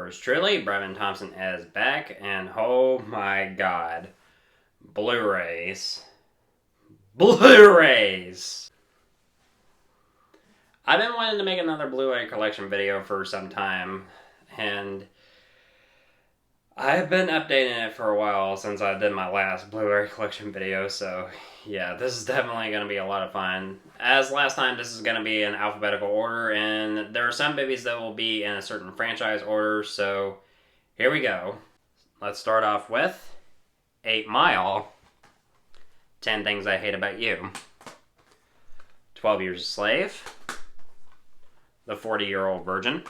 Yours truly, Brevin Thompson, is back, and oh my god, Blu-rays. Blu-rays! I've been wanting to make another Blu-ray collection video for some time, and I've been updating it for a while since I did my last Blu-ray collection video, so yeah, this is definitely going to be a lot of fun. As last time, this is going to be in alphabetical order, and there are some movies that will be in a certain franchise order, so here we go. Let's start off with 8 Mile, 10 Things I Hate About You, 12 Years a Slave, The 40-Year-Old Virgin,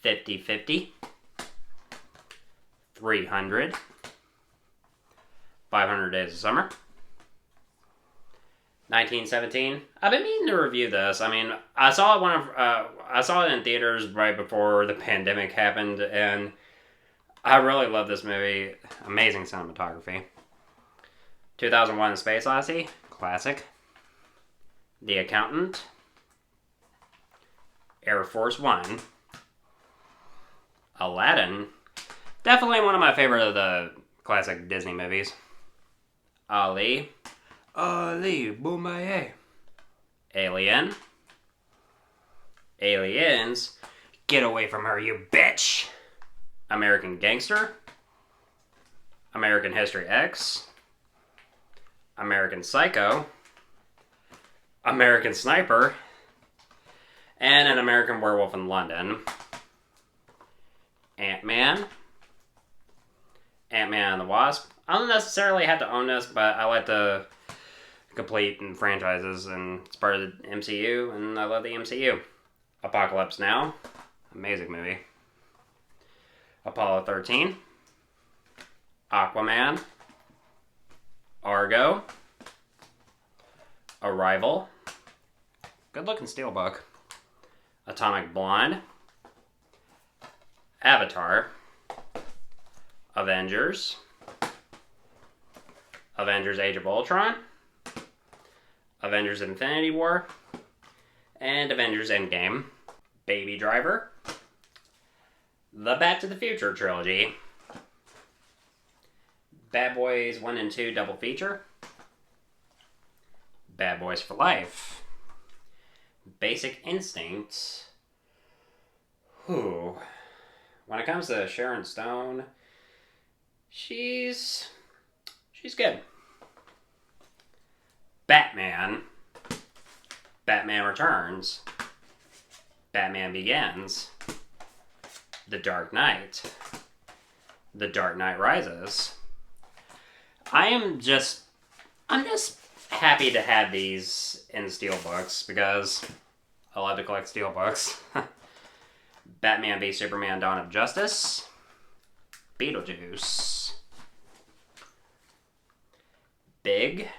50-50, 300, 500 Days of Summer, 1917. I've been meaning to review this. I mean, I saw it in theaters right before the pandemic happened, and I really love this movie. Amazing cinematography. 2001: A Space Odyssey, classic. The Accountant, Air Force One, Aladdin. Definitely one of my favorite of the classic Disney movies. Ali, Boombaye. Alien. Aliens. Get away from her, you bitch! American Gangster. American History X. American Psycho. American Sniper. And An American Werewolf in London. Ant-Man. Ant-Man and the Wasp. I don't necessarily have to own this, but I like to complete in franchises, and it's part of the MCU, and I love the MCU. Apocalypse Now. Amazing movie. Apollo 13. Aquaman. Argo. Arrival. Good looking steelbook. Atomic Blonde. Avatar. Avengers. Avengers Age of Ultron. Avengers Infinity War. And Avengers Endgame. Baby Driver. The Back to the Future Trilogy. Bad Boys 1 and 2 double feature. Bad Boys for Life. Basic Instinct. Whew. When it comes to Sharon Stone, she's good. Batman. Batman Returns. Batman Begins. The Dark Knight. The Dark Knight Rises. I'm just happy to have these in steelbooks because I love to collect steelbooks. Batman v Superman: Dawn of Justice. Beetlejuice. Big.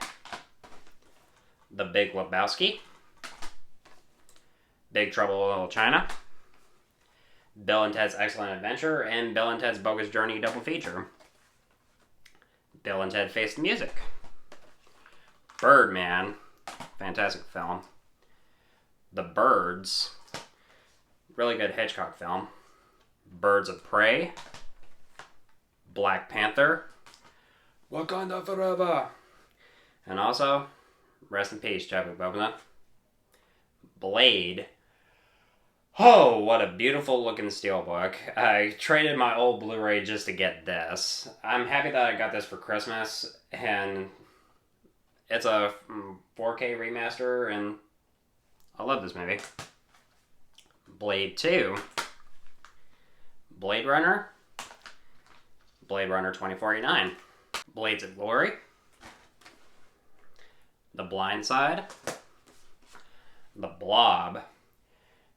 The Big Lebowski. Big Trouble in Little China. Bill and Ted's Excellent Adventure, and Bill and Ted's Bogus Journey double feature. Bill and Ted Face the Music. Birdman. Fantastic film. The Birds. Really good Hitchcock film. Birds of Prey. Black Panther. Wakanda Forever. And also, rest in peace, Chadwick Boseman. Blade. Oh, what a beautiful looking steelbook. I traded my old Blu-ray just to get this. I'm happy that I got this for Christmas, and it's a 4K remaster, and I love this movie. Blade 2. Blade Runner. Blade Runner 2049. Blades of Glory. The Blind Side. The Blob.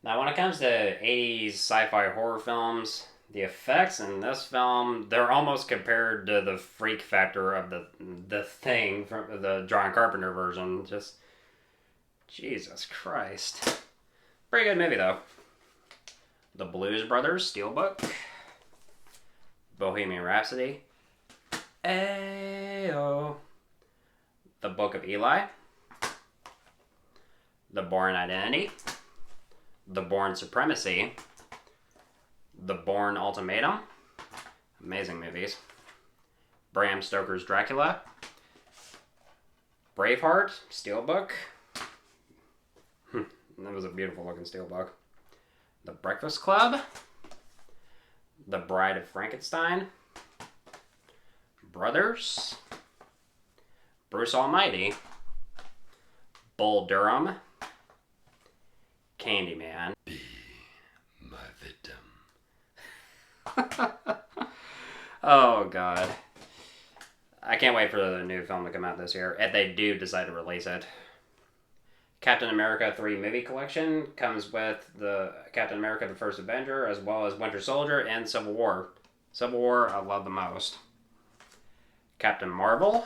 Now, when it comes to 80s sci-fi horror films, the effects in this film, they're almost compared to the freak factor of the Thing from the John Carpenter version. Just, Jesus Christ. Pretty good movie, though. The Blues Brothers Steelbook. Bohemian Rhapsody. Ayo. The Book of Eli. The Bourne Identity. The Bourne Supremacy. The Bourne Ultimatum. Amazing movies. Bram Stoker's Dracula. Braveheart, Steelbook. That was a beautiful looking Steelbook. The Breakfast Club. The Bride of Frankenstein. Brothers. Bruce Almighty. Bull Durham. Candyman. Be my victim. Oh, God. I can't wait for the new film to come out this year, if they do decide to release it. Captain America 3 movie collection comes with the Captain America the First Avenger, as well as Winter Soldier and Civil War. Civil War, I love the most. Captain Marvel.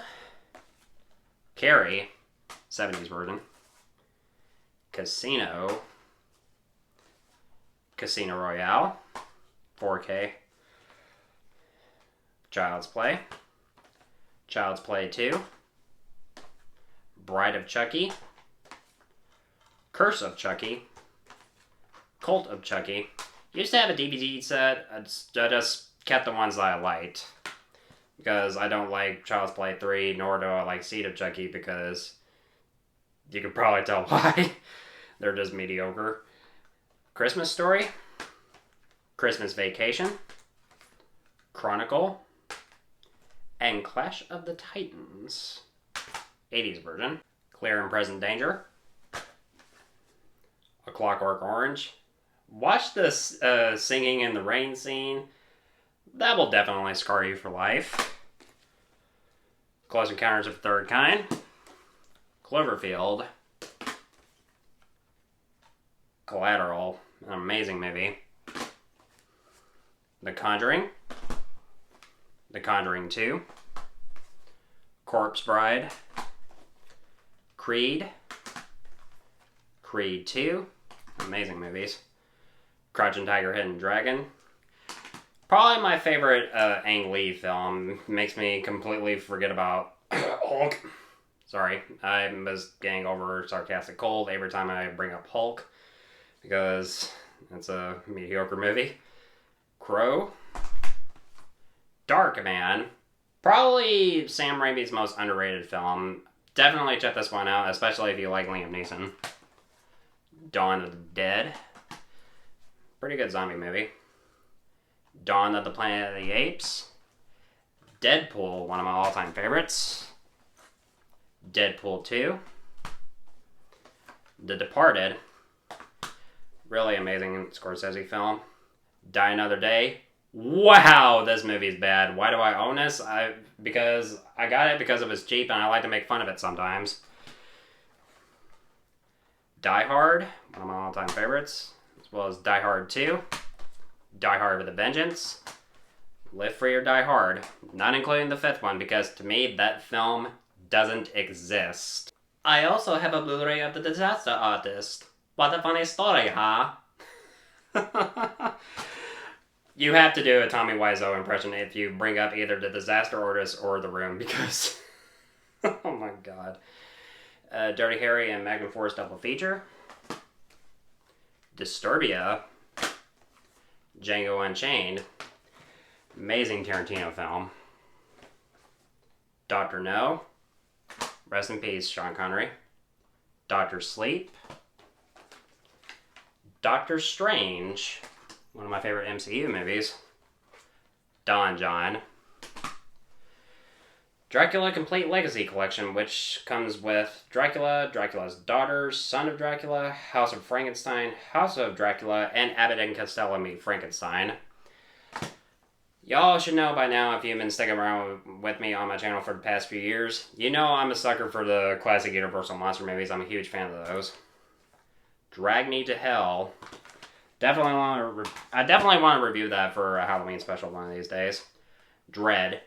Carrie, 70s version. Casino. Casino Royale, 4K. Child's Play. Child's Play 2. Bride of Chucky. Curse of Chucky. Cult of Chucky. Used to have a DVD set. I just kept the ones that I liked. Because I don't like Child's Play 3, nor do I like Seed of Chucky, because you can probably tell why. They're just mediocre. Christmas Story. Christmas Vacation. Chronicle. And Clash of the Titans. 80s version. Clear and Present Danger. A Clockwork Orange. Watch this singing in the rain scene. That will definitely scar you for life. Close Encounters of the Third Kind. Cloverfield. Collateral. An amazing movie. The Conjuring. The Conjuring 2. Corpse Bride. Creed. Creed 2. Amazing movies. Crouching Tiger, Hidden Dragon. Probably my favorite Ang Lee film. Makes me completely forget about Hulk. Sorry, I was getting over sarcastic cold every time I bring up Hulk, because it's a mediocre movie. Crow. Darkman. Probably Sam Raimi's most underrated film. Definitely check this one out, especially if you like Liam Neeson. Dawn of the Dead. Pretty good zombie movie. Dawn of the Planet of the Apes. Deadpool, one of my all-time favorites. Deadpool 2. The Departed. Really amazing Scorsese film. Die Another Day. Wow, this movie's bad. Why do I own this? Because I got it because it was cheap and I like to make fun of it sometimes. Die Hard, one of my all-time favorites, as well as Die Hard 2. Die Hard with a Vengeance. Live Free or Die Hard. Not including the fifth one, because to me, that film doesn't exist. I also have a Blu-ray of The Disaster Artist. What a funny story, huh? You have to do a Tommy Wiseau impression if you bring up either The Disaster Artist or The Room, because... oh my god. Dirty Harry and Magnum Force double feature. Disturbia. Django Unchained. Amazing Tarantino film. Dr. No. Rest in peace, Sean Connery. Dr. Sleep. Doctor Strange. One of my favorite MCU movies. Don John. Dracula Complete Legacy Collection, which comes with Dracula, Dracula's Daughters, Son of Dracula, House of Frankenstein, House of Dracula, and Abbott and Costello Meet Frankenstein. Y'all should know by now, if you've been sticking around with me on my channel for the past few years, you know I'm a sucker for the classic Universal monster movies. I'm a huge fan of those. Drag Me to Hell. I definitely want to review that for a Halloween special one of these days. Dread.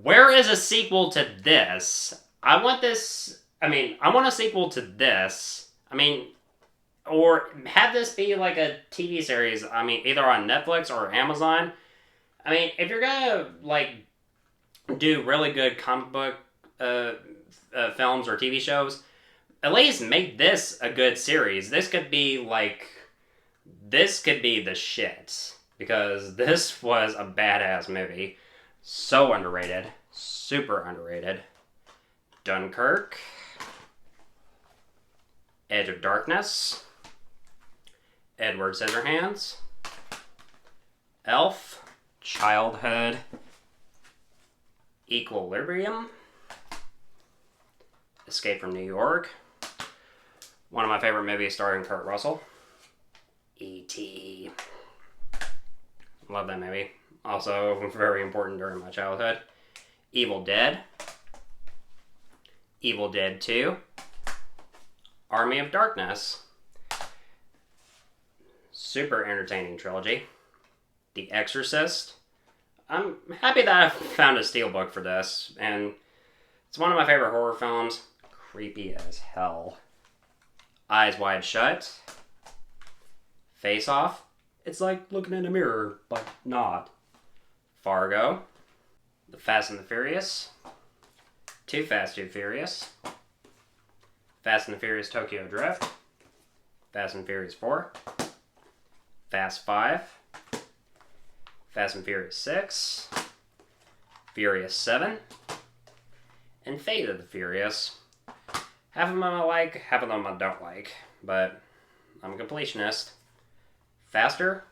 Where is a sequel to this? I want a sequel to this. Or have this be like a TV series. Either on Netflix or Amazon. If you're gonna, do really good comic book films or TV shows, at least make this a good series. This could be the shit. because this was a badass movie. So underrated. Super underrated. Dunkirk. Edge of Darkness. Edward Scissorhands. Elf. Childhood. Equilibrium. Escape from New York. One of my favorite movies starring Kurt Russell. E.T. Love that movie. Also very important during my childhood. Evil Dead. Evil Dead 2. Army of Darkness. Super entertaining trilogy. The Exorcist. I'm happy that I found a steelbook for this, and it's one of my favorite horror films. Creepy as hell. Eyes Wide Shut. Face Off. It's like looking in a mirror, but not. Fargo. The Fast and the Furious. Too Fast, Too Furious. Fast and the Furious Tokyo Drift. Fast and Furious 4. Fast 5. Fast and Furious 6. Furious 7. And Fate of the Furious. Half of them I like, half of them I don't like. But I'm a completionist. Faster.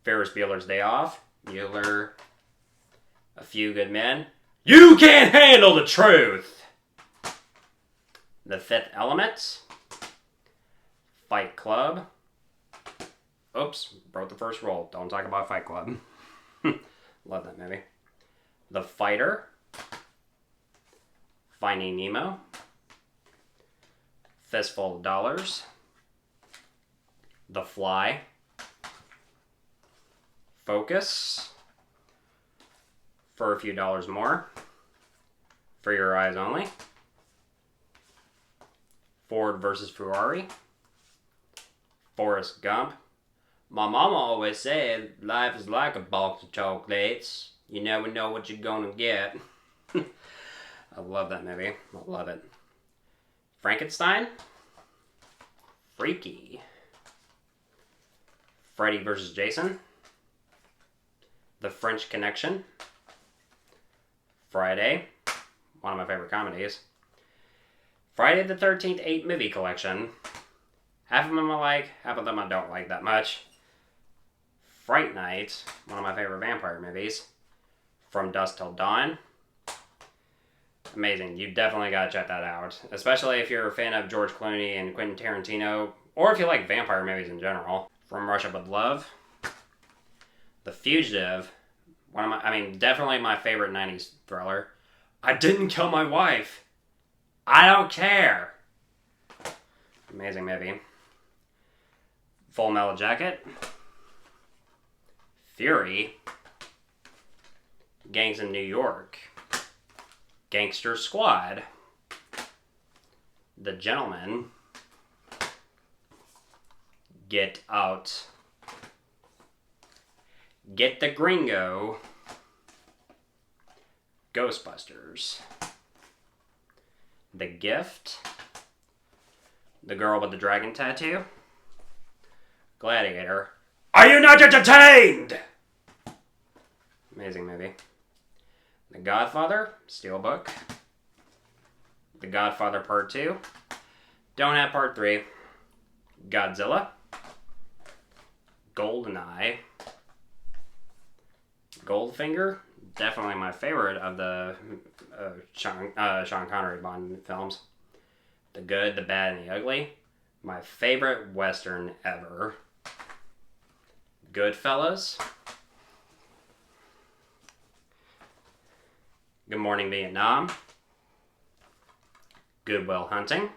Ferris Bueller's Day Off. Bueller. A Few Good Men. You can't handle the truth! The Fifth Element. Fight Club. Oops, broke the first rule. Don't talk about Fight Club. Love that movie. The Fighter. Finding Nemo. Fistful of Dollars. The Fly. Focus. For a Few Dollars More. For Your Eyes Only. Ford versus Ferrari. Forrest Gump. My mama always said life is like a box of chocolates. You never know what you're gonna get. I love that movie. I love it. Frankenstein. Freaky. Freddy vs. Jason. The French Connection. Friday. One of my favorite comedies. Friday the 13th 8 movie collection. Half of them I like, half of them I don't like that much. Fright Night. One of my favorite vampire movies. From Dusk Till Dawn. Amazing. You definitely gotta check that out. Especially if you're a fan of George Clooney and Quentin Tarantino. Or if you like vampire movies in general. From Russia With Love. The Fugitive. Definitely my favorite 90s thriller. I didn't kill my wife. I don't care. Amazing movie. Full Metal Jacket. Fury. Gangs in New York. Gangster Squad. The Gentleman. Get Out. Get the Gringo. Ghostbusters. The Gift. The Girl with the Dragon Tattoo. Gladiator. Are you not entertained? Amazing movie. The Godfather, Steelbook. The Godfather Part 2. Don't have Part 3. Godzilla. Goldeneye. Goldfinger. Definitely my favorite of the Sean Connery Bond films. The Good, the Bad, and the Ugly. My favorite Western ever. Goodfellas. Good Morning Vietnam. Good Will Hunting.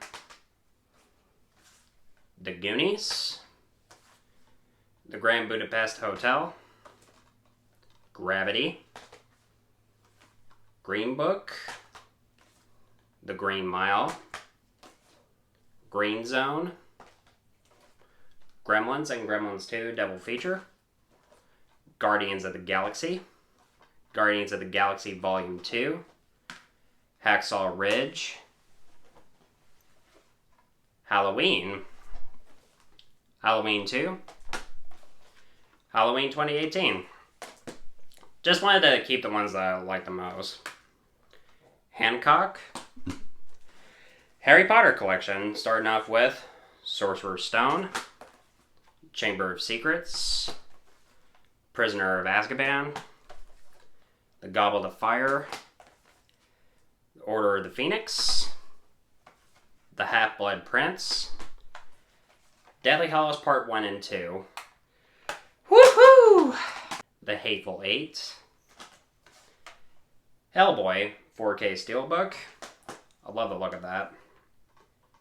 The Goonies. The Grand Budapest Hotel. Gravity. Green Book. The Green Mile. Green Zone. Gremlins and Gremlins 2 double feature. Guardians of the Galaxy. Guardians of the Galaxy Volume 2. Hacksaw Ridge. Halloween. Halloween 2. Halloween 2018. Just wanted to keep the ones that I like the most. Hancock. Harry Potter collection, starting off with Sorcerer's Stone, Chamber of Secrets, Prisoner of Azkaban, The Goblet of Fire, The Order of the Phoenix, The Half-Blood Prince, Deathly Hallows Part 1 and 2, woohoo! The Hateful Eight, Hellboy 4K Steelbook, I love the look of that,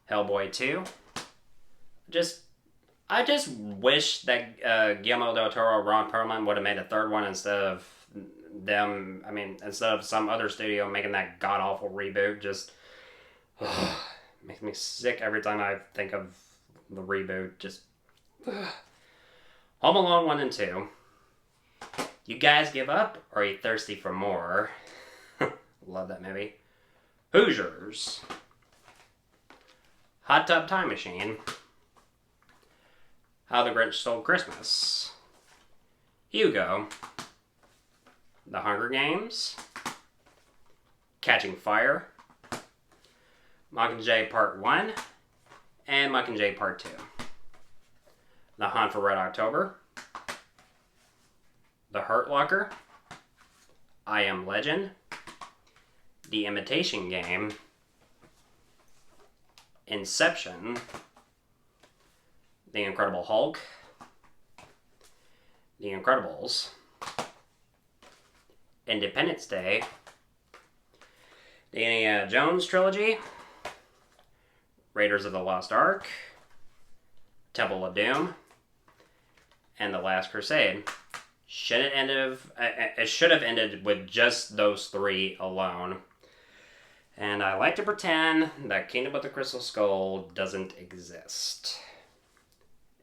Hellboy 2, I just wish that Guillermo del Toro, Ron Perlman would have made a third one instead of some other studio making that god-awful reboot. Just makes me sick every time I think of the reboot. Just Home Alone 1 and 2. You guys give up, or are you thirsty for more? Love that movie. Hoosiers. Hot Tub Time Machine. How the Grinch Stole Christmas. Hugo. The Hunger Games. Catching Fire. Mockingjay Part 1. And Mockingjay Part 2. The Hunt for Red October. The Hurt Locker. I Am Legend. The Imitation Game. Inception. The Incredible Hulk. The Incredibles. Independence Day. The Indiana Jones Trilogy. Raiders of the Lost Ark. Temple of Doom. And The Last Crusade. It should have ended with just those three alone. And I like to pretend that Kingdom of the Crystal Skull doesn't exist.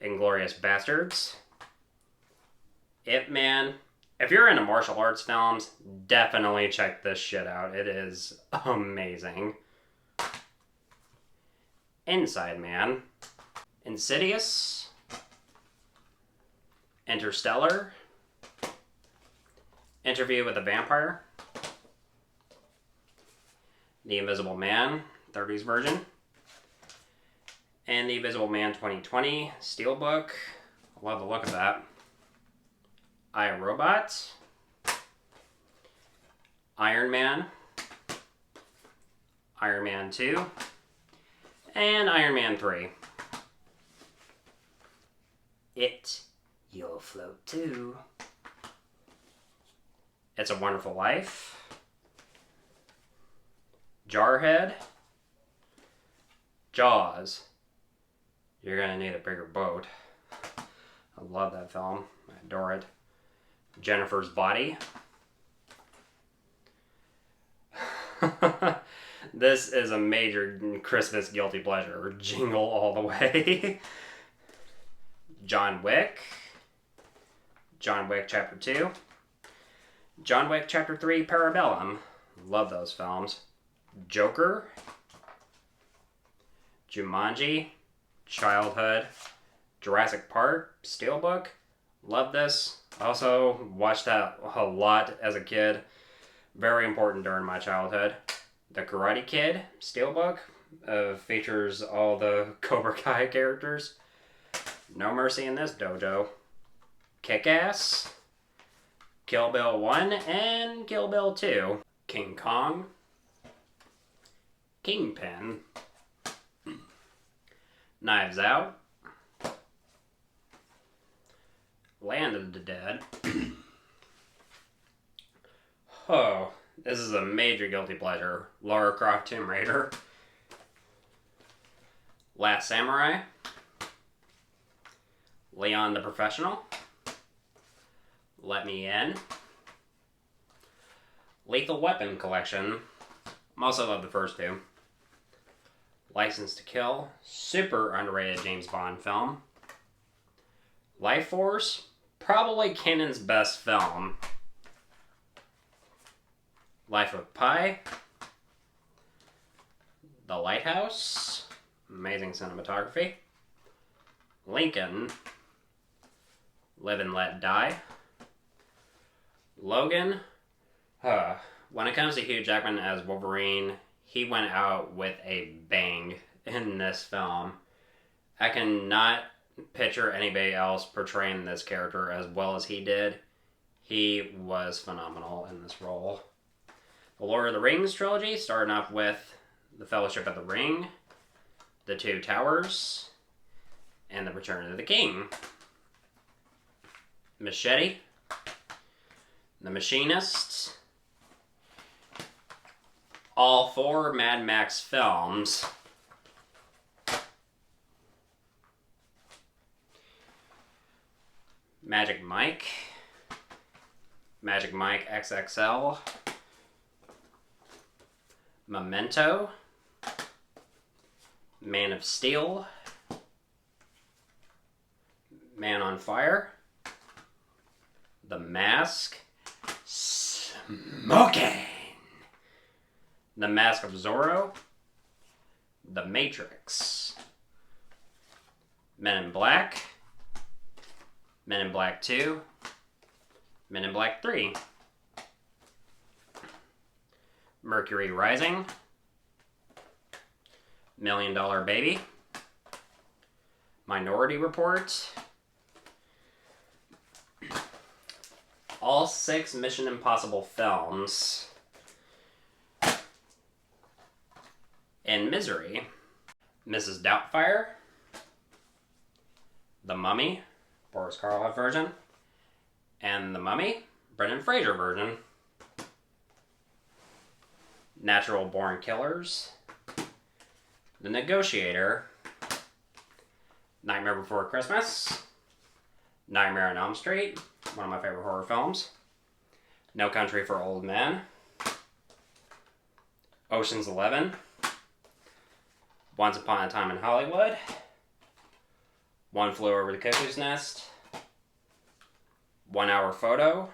Inglourious Bastards. Ip Man. If you're into martial arts films, definitely check this shit out. It is amazing. Inside Man. Insidious. Interstellar. Interview with a Vampire. The Invisible Man, 30s version. And The Invisible Man 2020 Steelbook. I love the look of that. I, Robot. Iron Man. Iron Man 2. And Iron Man 3. You'll float too. It's a Wonderful Life. Jarhead. Jaws. You're gonna need a bigger boat. I love that film. I adore it. Jennifer's Body. This is a major Christmas guilty pleasure. Jingle all the way. John Wick. John Wick Chapter 2. John Wick Chapter 3 Parabellum. Love those films. Joker. Jumanji. Childhood. Jurassic Park. Steelbook. Love this. Also watched that a lot as a kid. Very important during my childhood. The Karate Kid. Steelbook. Features all the Cobra Kai characters. No Mercy in This Dojo. Kick-Ass. Kill Bill 1 and Kill Bill 2. King Kong. Kingpin. Knives Out. Land of the Dead. Oh, this is a major guilty pleasure. Lara Croft Tomb Raider. Last Samurai. Leon the Professional. Let Me In. Lethal Weapon Collection. I also love the first two. License to Kill. Super underrated James Bond film. Life Force. Probably Canon's best film. Life of Pi. The Live and Let Die. Logan. When it comes to Hugh Jackman as Wolverine, he went out with a bang in this film. I cannot picture anybody else portraying this character as well as he did. He was phenomenal in this role. The Lord of the Rings trilogy, starting off with The Fellowship of the Ring, The Two Towers, and The Return of the King. Machete, The Machinist, all 4 Mad Max films. Magic Mike, Magic Mike XXL, Memento, Man of Steel, Man on Fire, The Mask, Smoking, The Mask of Zorro, The Matrix, Men in Black, Men in Black 2, Men in Black 3, Mercury Rising, $1 Million Baby, Minority Report, all 6 Mission Impossible films, and Misery, Mrs. Doubtfire, The Mummy, Boris Karloff version, and The Mummy, Brendan Fraser version, Natural Born Killers, The Negotiator, Nightmare Before Christmas, Nightmare on Elm Street, one of my favorite horror films, No Country for Old Men, Ocean's 11, Once Upon a Time in Hollywood, One Flew Over the Cuckoo's Nest, 1 Hour Photo,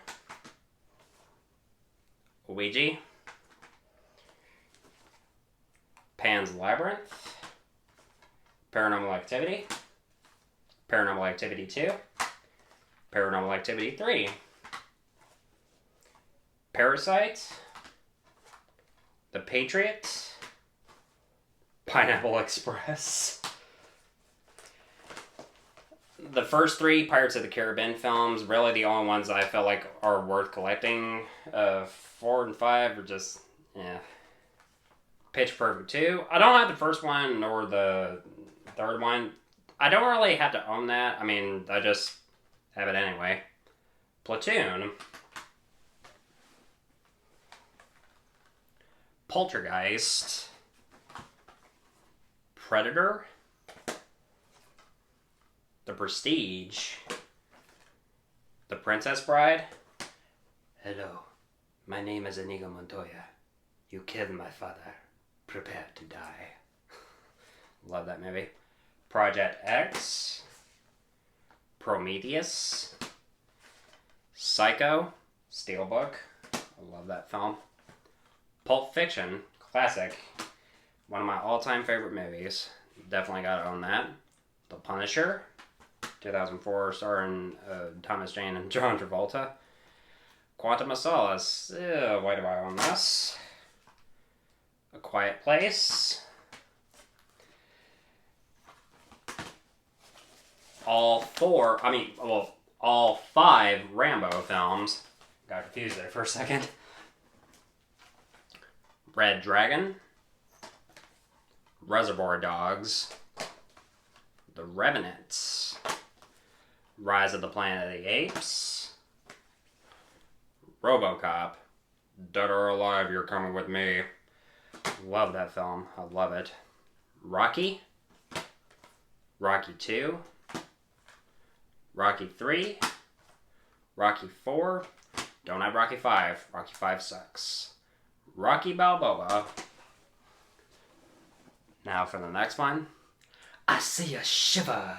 Ouija, Pan's Labyrinth, Paranormal Activity, Paranormal Activity 2, Paranormal Activity 3, Parasite, The Patriot, Pineapple Express. The first 3 Pirates of the Caribbean films, really the only ones that I felt like are worth collecting. 4 and 5 are just, yeah. Pitch Perfect 2. I don't have the first one nor the third one. I don't really have to own that. I mean, I just have it anyway. Platoon. Poltergeist. Predator. The Prestige. The Princess Bride. Hello, my name is Inigo Montoya. You killed my father. Prepare to die. Love that movie. Project X. Prometheus. Psycho. Steelbook. I love that film. Pulp Fiction. Classic. One of my all-time favorite movies. Definitely gotta own that. The Punisher. 2004, starring Thomas Jane and John Travolta. Quantum of Solace. Why do I own this? A Quiet Place. All 5 Rambo films. Got confused there for a second. Red Dragon. Reservoir Dogs. The Revenant. Rise of the Planet of the Apes. RoboCop. Dead or Alive, You're Coming With Me. Love that film. I love it. Rocky. Rocky 2. Rocky 3. Rocky 4. Don't have Rocky 5. Rocky 5 sucks. Rocky Balboa. Now for the next one. I see a shiver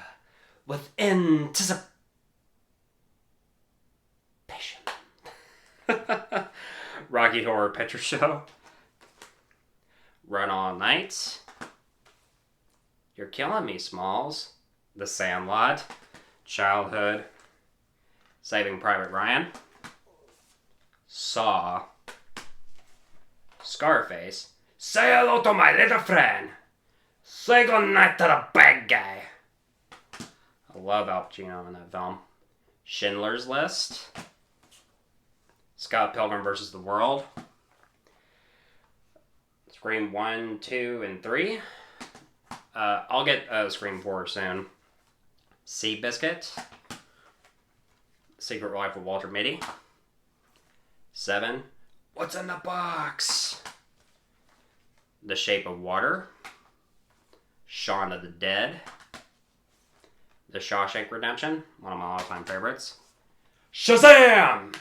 with anticipation. Rocky Horror Picture Show. Run All Night. You're Killing Me, Smalls. The Sandlot. Childhood. Saving Private Ryan, Saw, Scarface, Say hello to my little friend, Say goodnight to the bad guy. I love Al Pacino in that film. Schindler's List, Scott Pilgrim vs. the World, Scream 1, 2, and 3. I'll get Scream 4 soon. Seabiscuit, Secret Life of Walter Mitty, 7, What's in the Box? The Shape of Water, Shaun of the Dead, The Shawshank Redemption, one of my all-time favorites. Shazam!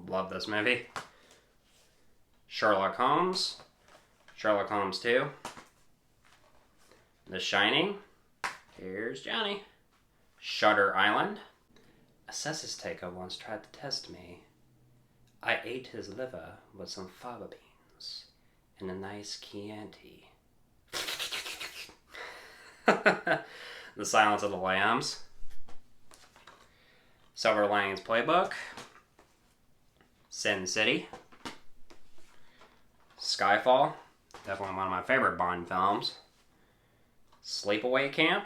Love this movie. Sherlock Holmes, Sherlock Holmes 2, The Shining, here's Johnny, Shutter Island. Assess's Taker once tried to test me. I ate his liver with some fava beans and a nice Chianti. The Silence of the Lambs, Silver Linings Playbook, Sin City, Skyfall, definitely one of my favorite Bond films, Sleepaway Camp,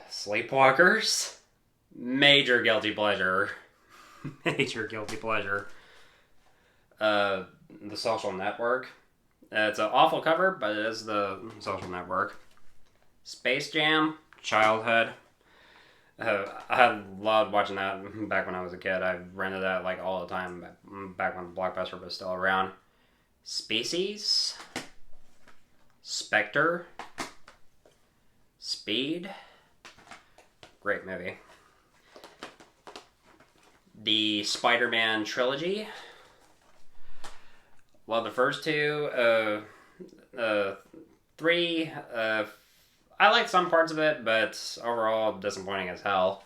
Sleepwalkers, major guilty pleasure, major guilty pleasure, The Social Network. It's an awful cover, but it is The Social Network. Space Jam, childhood. I loved watching that back when I was a kid. I rented that like all the time back when Blockbuster was still around. Species, Spectre, Speed, great movie. The Spider-Man Trilogy. Love the first two. 3, I like some parts of it, but overall disappointing as hell.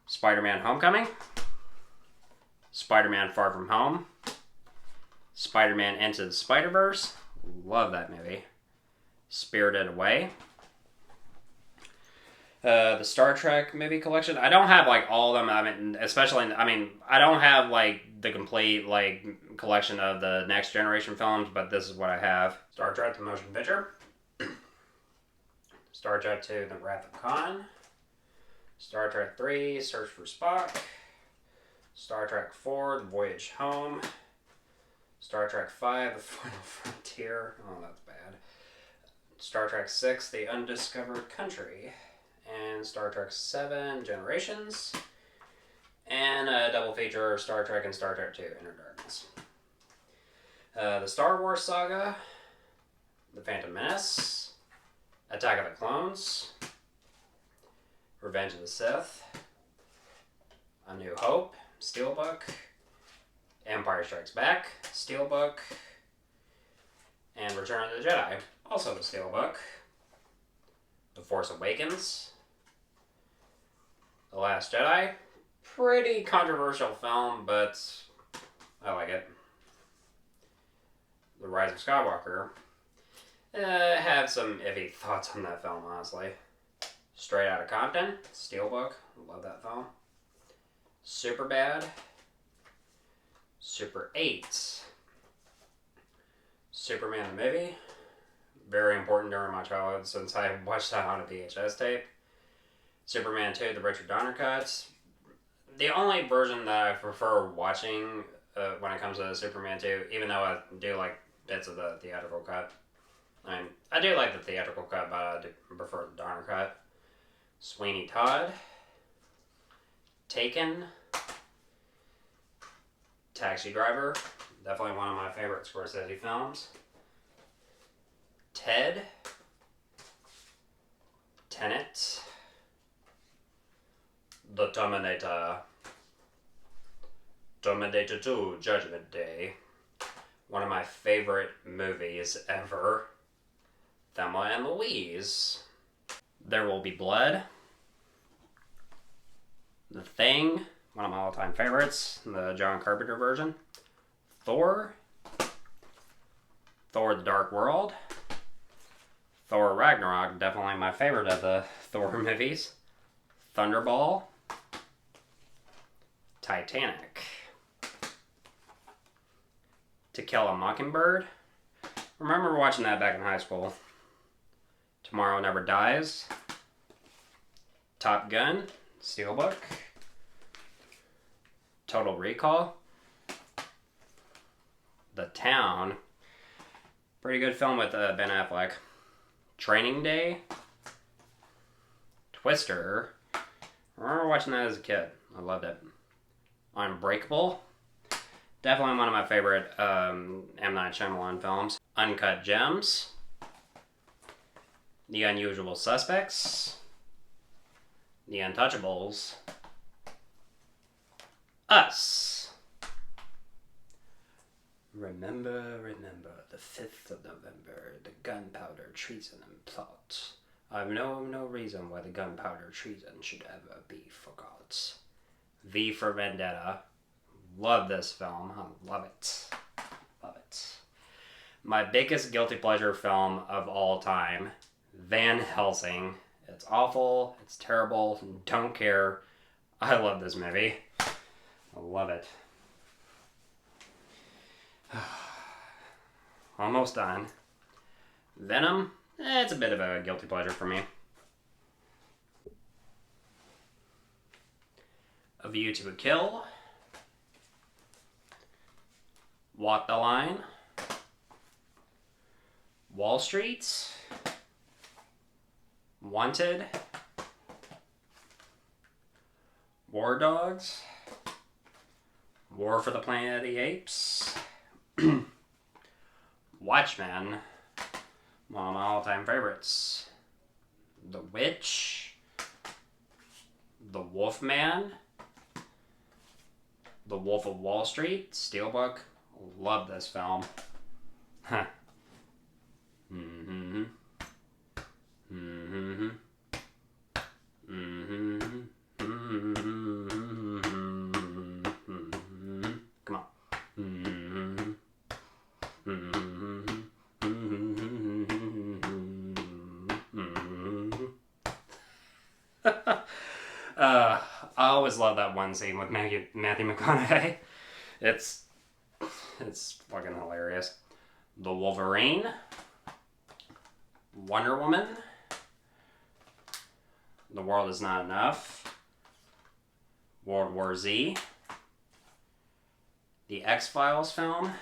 Spider-Man Homecoming, Spider-Man Far From Home, Spider-Man Into the Spider-Verse, love that movie. Spirited Away. The Star Trek movie collection. I don't have like all of them. I don't have like the complete like collection of the Next Generation films, but this is what I have. Star Trek: The Motion Picture, Star Trek 2: The Wrath of Khan, Star Trek 3: Search for Spock, Star Trek 4: The Voyage Home, Star Trek 5: The Final Frontier. Oh, that's bad. Star Trek 6: The Undiscovered Country, and Star Trek 7: Generations, and a double feature Star Trek and Star Trek 2: Inner Darkness. The Star Wars Saga, The Phantom Menace, Attack of the Clones, Revenge of the Sith, A New Hope, Steelbook, Empire Strikes Back, Steelbook, and Return of the Jedi, also the Steelbook. The Force Awakens, The Last Jedi, pretty controversial film, but I like it. The Rise of Skywalker, have some iffy thoughts on that film, honestly. Straight Outta Compton, Steelbook, love that film. Superbad, Super 8, Superman the movie, very important during my childhood since I watched that on a VHS tape. Superman 2, the Richard Donner cut. The only version that I prefer watching when it comes to Superman 2, even though I do like bits of the theatrical cut. I do like the theatrical cut, but I do prefer the Donner cut. Sweeney Todd, Taken, Taxi Driver, definitely one of my favorite Scorsese films. Ted, Tenet, The Terminator, Terminator 2, Judgment Day, one of my favorite movies ever. Thelma and Louise, There Will Be Blood, The Thing, one of my all-time favorites, the John Carpenter version. Thor, Thor: The Dark World, Thor: Ragnarok, definitely my favorite of the Thor movies. Thunderball, Titanic, To Kill a Mockingbird. Remember watching that back in high school. Tomorrow Never Dies, Top Gun, Steelbook, Total Recall, The Town, pretty good film with Ben Affleck, Training Day, Twister. I remember watching that as a kid. I loved it. Unbreakable. Definitely one of my favorite M. Night Shyamalan films. Uncut Gems. The Unusual Suspects. The Untouchables. Us. Remember, the 5th of November, the gunpowder treason and plot. I know no reason why the gunpowder treason should ever be forgot. V for Vendetta. Love this film. I love it. Love it. My biggest guilty pleasure film of all time, Van Helsing. It's awful. It's terrible. Don't care. I love this movie. I love it. Almost done. Venom. It's a bit of a guilty pleasure for me. A View to a Kill. Walk the Line. Wall Street. Wanted. War Dogs. War for the Planet of the Apes. Watchmen. One of my all-time favorites. The Witch. The Wolfman. The Wolf of Wall Street. Steelbook. Love this film. Huh. Mm-hmm. Mm-hmm. Mm-hmm. Mm-hmm. Come on. Mm-hmm. Mm-hmm. Mm-hmm. I always love that one scene with Matthew McConaughey. It's fucking hilarious. The Wolverine. Wonder Woman. The World Is Not Enough. World War Z. The X-Files film.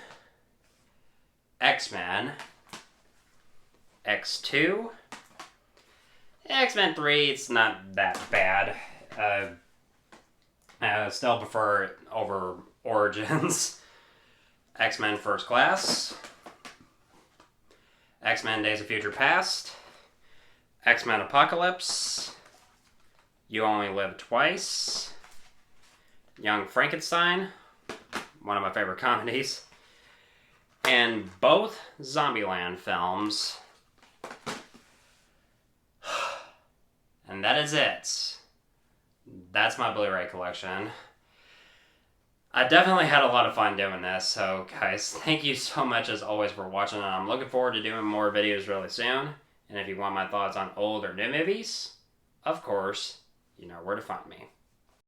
X-Men. X2. X-Men 3, it's not that bad. I still prefer it over Origins. X-Men First Class. X-Men Days of Future Past. X-Men Apocalypse. You Only Live Twice. Young Frankenstein. One of my favorite comedies. And both Zombieland films. And that is it. That's my Blu-ray collection. I definitely had a lot of fun doing this, so guys, thank you so much as always for watching, and I'm looking forward to doing more videos really soon. And if you want my thoughts on old or new movies, of course, you know where to find me.